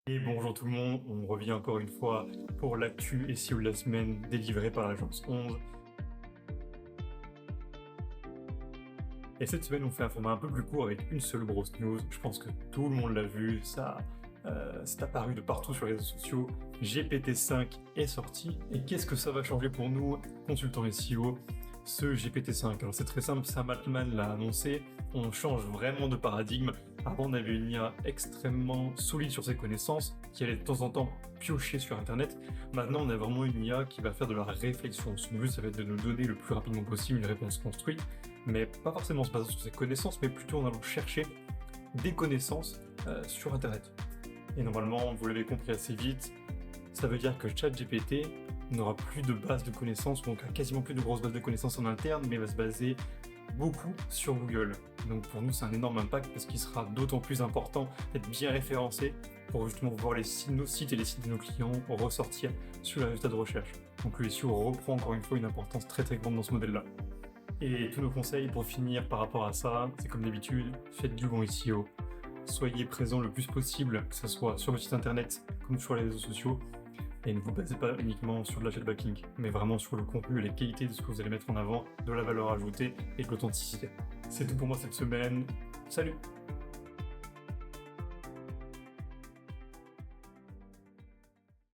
Et bonjour tout le monde, on revient encore une fois pour l'actu SEO de la semaine délivrée par l'agence 11. Et cette semaine, on fait un format un peu plus court avec une seule grosse news. Je pense que tout le monde l'a vu, ça c'est apparu de partout sur les réseaux sociaux. GPT-5 est sorti. Et qu'est-ce que ça va changer pour nous, consultants SEO, ce GPT-5? Alors c'est très simple, Sam Altman l'a annoncé, on change vraiment de paradigme. Avant, on avait une IA extrêmement solide sur ses connaissances, qui allait de temps en temps piocher sur Internet. Maintenant, on a vraiment une IA qui va faire de la réflexion. Son but, ça va être de nous donner le plus rapidement possible une réponse construite, mais pas forcément en se basant sur ses connaissances, mais plutôt en allant chercher des connaissances sur Internet. Et normalement, vous l'avez compris assez vite, ça veut dire que ChatGPT n'aura plus de base de connaissances, donc quasiment plus de grosses bases de connaissances en interne, mais va se baser beaucoup sur Google. Donc pour nous, c'est un énorme impact parce qu'il sera d'autant plus important d'être bien référencé pour justement voir nos sites et les sites de nos clients ressortir sur les résultats de recherche. Donc le SEO reprend encore une fois une importance très très grande dans ce modèle-là. Et tous nos conseils pour finir par rapport à ça, c'est comme d'habitude, faites du bon SEO. Soyez présent le plus possible, que ce soit sur votre site internet comme sur les réseaux sociaux. Et ne vous basez pas uniquement sur de l'achat de backlink, mais vraiment sur le contenu et les qualités de ce que vous allez mettre en avant, de la valeur ajoutée et de l'authenticité. C'est tout pour moi cette semaine. Salut!